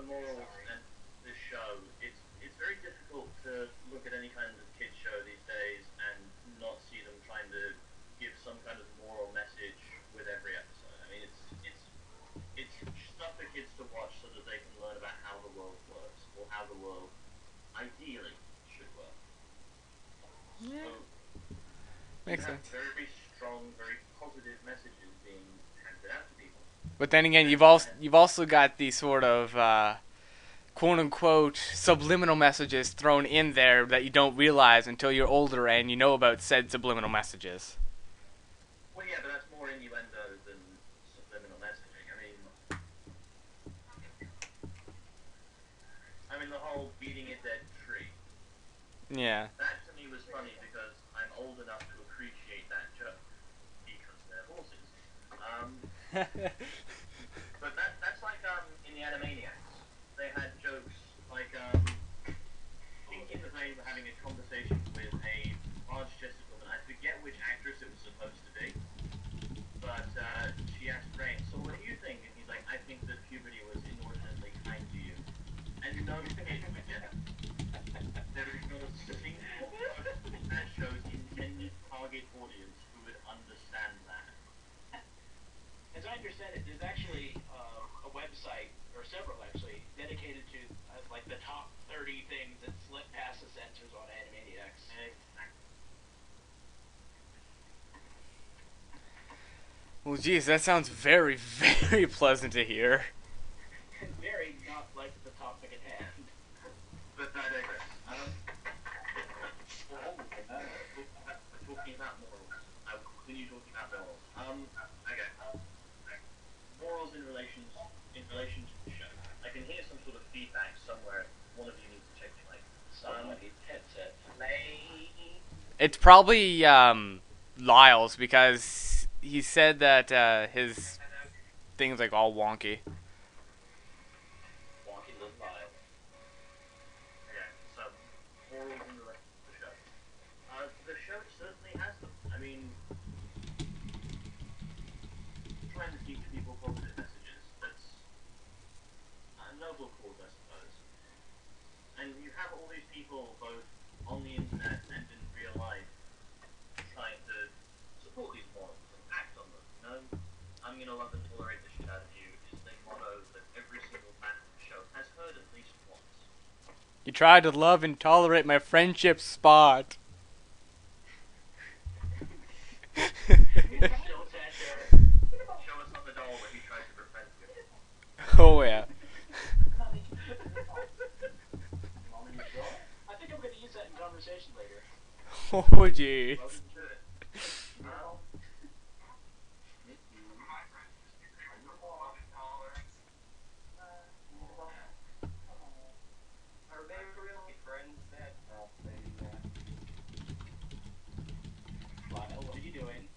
morals and the show, it's very difficult to look at any kind of kids show these days and not see them trying to give some kind of moral message with every episode. I mean, it's stuff for kids to watch so that they can learn about how the world works or how the world ideally should work. Yeah. So Makes you have sense. very strong, very positive messages being handed out to people. But then again, you've also got the sort of quote unquote subliminal messages thrown in there that you don't realize until you're older and you know about said subliminal messages. Well, yeah, but that's more innuendo than subliminal messaging. I mean the whole beating a dead tree. Yeah. That to me was funny because I'm old enough to appreciate that joke because they're horses. But that's like in the Animaniacs, they had jokes like Pinky and the Brain were having a conversation with a large-chested woman. I forget which actress it was supposed to be, but she asked Brain, "So what do you think?" And he's like, "I think that puberty was inordinately kind to you." And no kid would get it. There is not a single person that show's intended target audience who would understand that. As I understand it, there's actually a website, or several actually, dedicated to like the top 30 things that slip past the censors on Animaniacs. Well, geez, that sounds very, very pleasant to hear. Very not like the topic at hand. But I digress. Talking about morals. I will continue talking about morals. Okay. Morals in relation to the show. I can hear some sort of feedback somewhere. One of you needs to check your mic. Somebody's headset play. It's probably Lyle's because he said that his thing's like all wonky. Wonky little Lyle. Okay, so morals in relation to the show. The show certainly has them. I mean, trying to teach people positive messages, that's a noble cause, I suppose. And you have all these people, both on the internet and in real life, trying to support these morals and act on them. You know, I'm gonna love and tolerate the shit out of you is the motto that every single fan of the show has heard at least once. You tried to love and tolerate my friendship spot. Show us on the doll where he tries to befriend you. Oh yeah. I think I'm going to use that in conversation later. Oh jeez. Welcome to it. Are they really friends that? Lyle, what are you doing?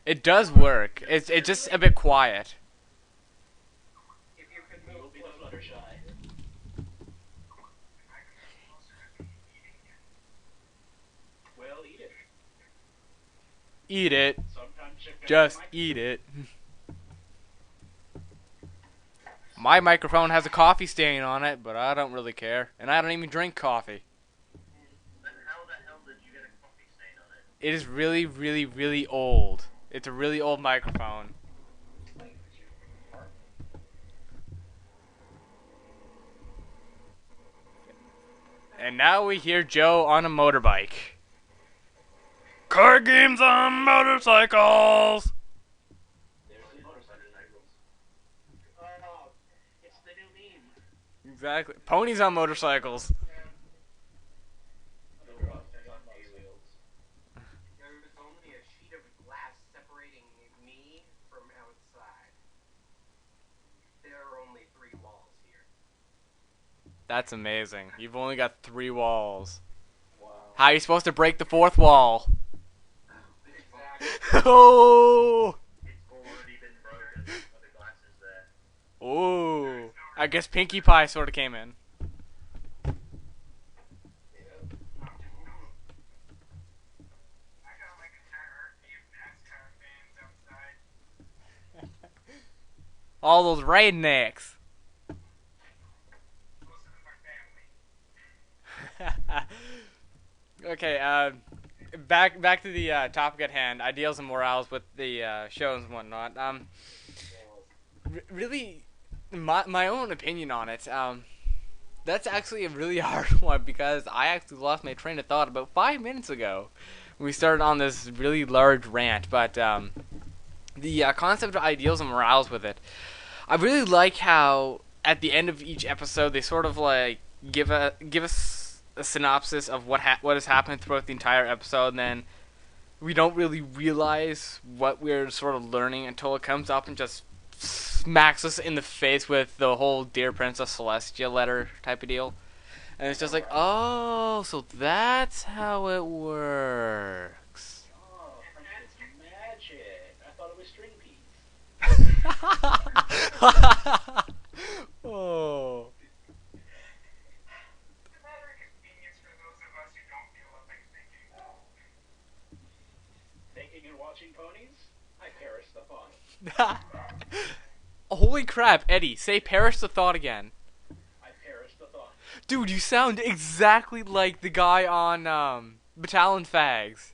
It does work. It's just a bit quiet. If you could move, will be the Fluttershy. Well, eat it. Eat it. Sometimes you gotta Just like- eat it. My microphone has a coffee stain on it, but I don't really care. And I don't even drink coffee. Then how the hell did you get a coffee stain on it? It is really, really, really old. It's a really old microphone. And now we hear Joe on a motorbike. Car games on motorcycles! There's the motorcycles. Oh, it's the new meme. Exactly. Ponies on motorcycles. There was only a sheet of glass separating me from outside. There are only 3 walls here. That's amazing. You've only got 3 walls. Wow. How are you supposed to break the 4th wall? Exactly. Oh! It's already been broken, but the glass is there. Oh! I guess Pinkie Pie sort of came in. All those rednecks. Okay, back to the topic at hand, ideals and morals with the shows and whatnot. Really, my own opinion on it. That's actually a really hard one because I actually lost my train of thought about 5 minutes ago. We started on this really large rant, but the concept of ideals and morals with it. I really like how at the end of each episode they sort of like give us a synopsis of what has happened throughout the entire episode, and then we don't really realize what we're sort of learning until it comes up and just smacks us in the face with the whole Dear Princess Celestia letter type of deal. And it's just like, oh, so that's how it works. Oh, that's magic. I thought it was string peas. Oh. Thinking and watching ponies? I perish the thought. Holy crap, Eddie, say perish the thought again. I perish the thought. Dude, you sound exactly like the guy on Battalion Fags.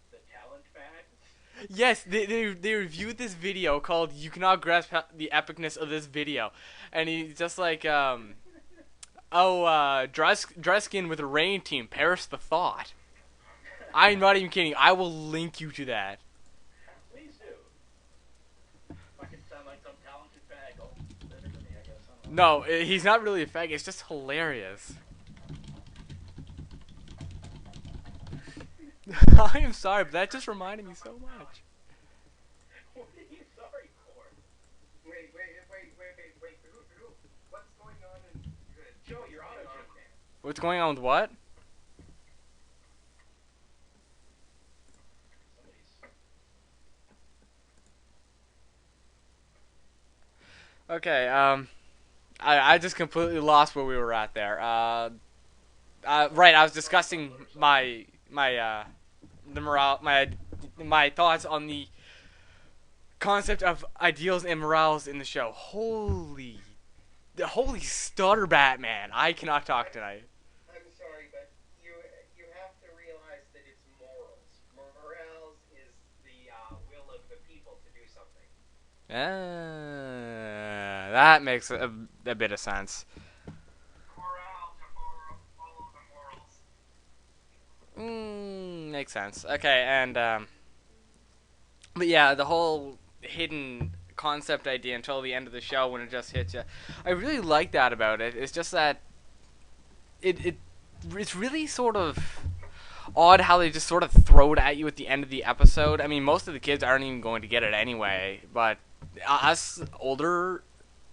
The talent bags? Yes, they reviewed this video called "You Cannot Grasp the Epicness of This Video," and he's just like, Dreskin with a rain team, perish the thought. I'm not even kidding. I will link you to that. Please do. If I can sound like some talented bag, oh, better than me, I guess. I don't No, know. he's not really a fag. It's just hilarious. I am sorry, but that just reminded me so much. What are you sorry for? Wait. Who? What's going on in Joe, you're auto tune. What's going on with what? Okay, I just completely lost where we were at there. Right, I was discussing my thoughts on the concept of ideals and morals in the show. Holy stutter, Batman! I cannot talk tonight. I'm sorry, but you have to realize that it's morals. Morals is the will of the people to do something. That makes a bit of sense. Morale to follow the morals. Makes sense. Okay, and but yeah, the whole hidden concept idea until the end of the show when it just hits you. I really like that about it. It's just that it's really sort of odd how they just sort of throw it at you at the end of the episode. I mean, most of the kids aren't even going to get it anyway, but us older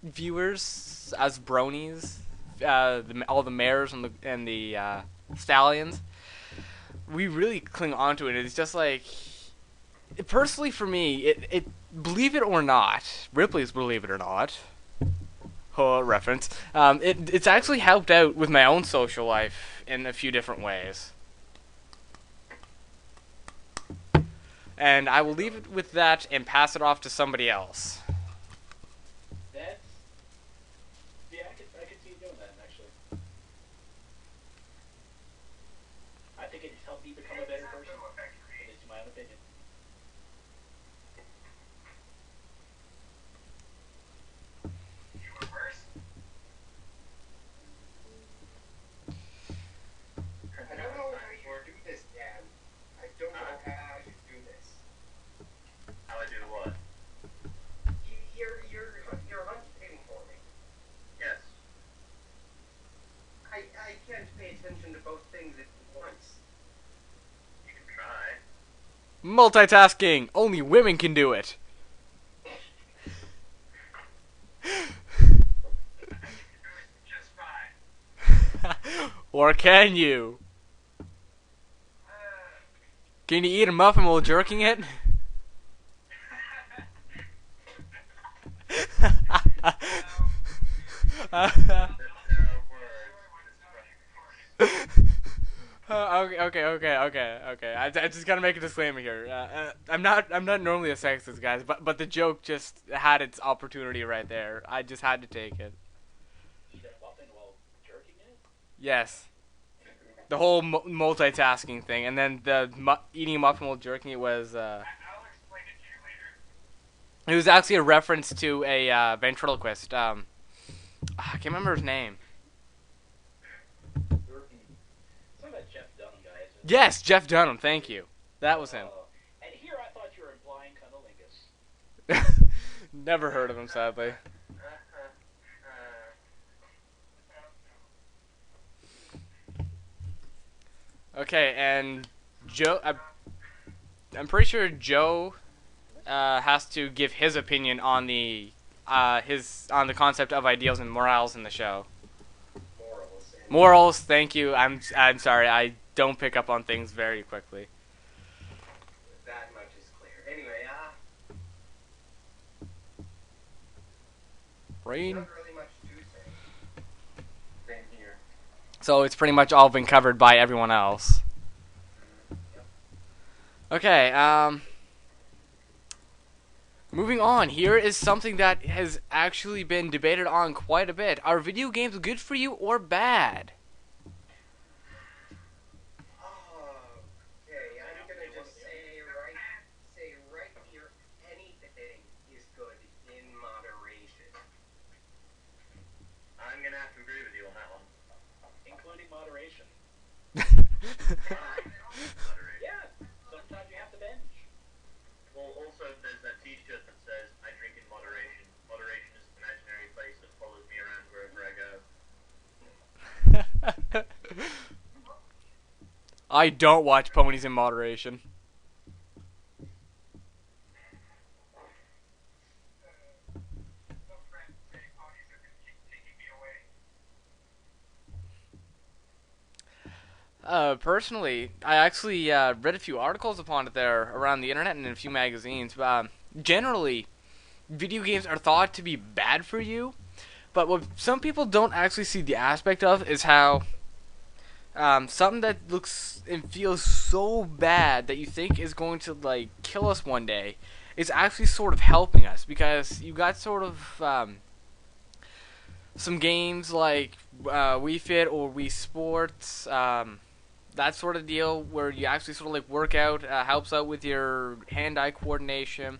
viewers, as bronies, all the mares and the stallions, we really cling on to it. It's just like, personally for me, it believe it or not, Ripley's Believe It or Not, reference, it's actually helped out with my own social life in a few different ways. And I will leave it with that and pass it off to somebody else. That's... Yeah, I could see you doing that, actually. I think it's helped me become a better person. It's my own opinion. You were worse. I don't know how you do this, Dan. I don't know how you do this. How I do what? You're hunting for me. Yes. I can't pay attention to both things at once. You can try. Multitasking! Only women can do it. Just fine. Or can you? Can you eat a muffin while jerking it? Okay, okay. I just gotta make a disclaimer here. I'm not normally a sexist, guys, but the joke just had its opportunity right there. I just had to take it. Eat a muffin while jerking it? Yes. The whole multitasking thing, and then the eating a muffin while jerking it was. I'll explain it to you later. It was actually a reference to a ventriloquist. I can't remember his name. Some of that Jeff Dunham guy, isn't it? Yes, Jeff Dunham. Thank you. That was him. And here I thought you were implying cunnilingus. Never heard of him, sadly. Okay, and Joe, I'm pretty sure Joe has to give his opinion on the concept of ideals and morals in the show. Morals. Thank you. I'm sorry. I don't pick up on things very quickly. That much is clear. Anyway, Rain. not really much to say. Same here. So it's pretty much all been covered by everyone else. Okay, moving on. Here is something that has actually been debated on quite a bit. Are video games good for you or bad? Okay, I'm gonna just say right here, anything is good in moderation. I'm gonna have to agree with you on that one. Including moderation. Moderation. Yeah, sometimes you have to binge. Well, also there's that T-shirt that says "I drink in moderation. Moderation is an imaginary place that follows me around wherever I go." I don't watch ponies in moderation. Personally, I actually read a few articles upon it there around the internet and in a few magazines. Generally, video games are thought to be bad for you, but what some people don't actually see the aspect of is how something that looks and feels so bad that you think is going to like kill us one day is actually sort of helping us, because you got sort of some games like Wii Fit or Wii Sports, that sort of deal where you actually sort of like work out, helps out with your hand-eye coordination.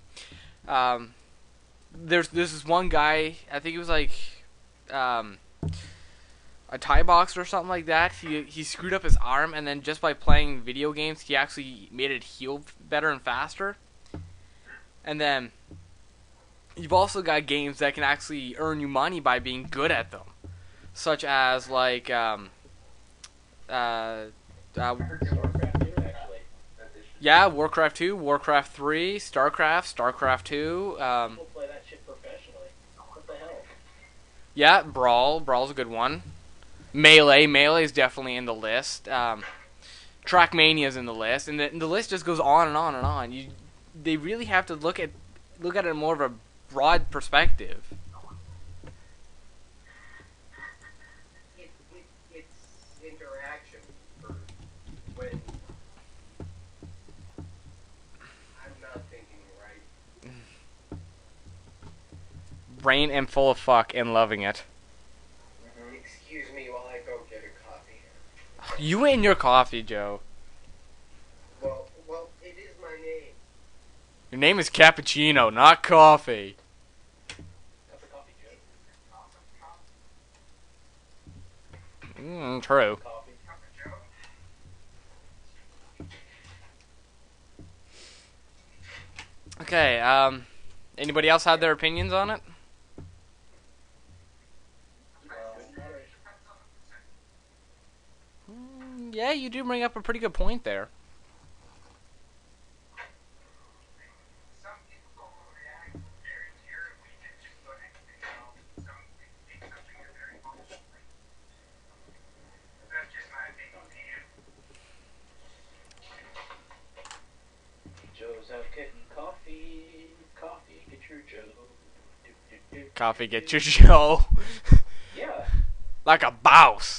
There's this one guy, I think he was like a Thai boxer or something like that. He screwed up his arm, and then just by playing video games, he actually made it heal better and faster. And then you've also got games that can actually earn you money by being good at them, such as like StarCraft 2, actually. yeah, Warcraft 2, Warcraft 3, StarCraft 2. People play that shit professionally. What the hell? Yeah, Brawl's a good one. Melee is definitely in the list. Trackmania's in the list, and the list just goes on and on and on. They really have to look at it in more of a broad perspective. It's interaction for when I'm not thinking right. Brain am full of fuck and loving it. Excuse me while I go get a coffee. You and your coffee, Joe. Well, it is my name. Your name is Cappuccino, not coffee. That's a coffee joke. True. Coffee. Okay, anybody else have their opinions on it? Yeah, you do bring up a pretty good point there. Some people react very terribly to just about anything else. Some take something very emotionally. That's just my opinion. Joe's out getting coffee. Coffee, get your Joe. Do, do, do. Coffee, get your Joe. Yeah. Like a bouse.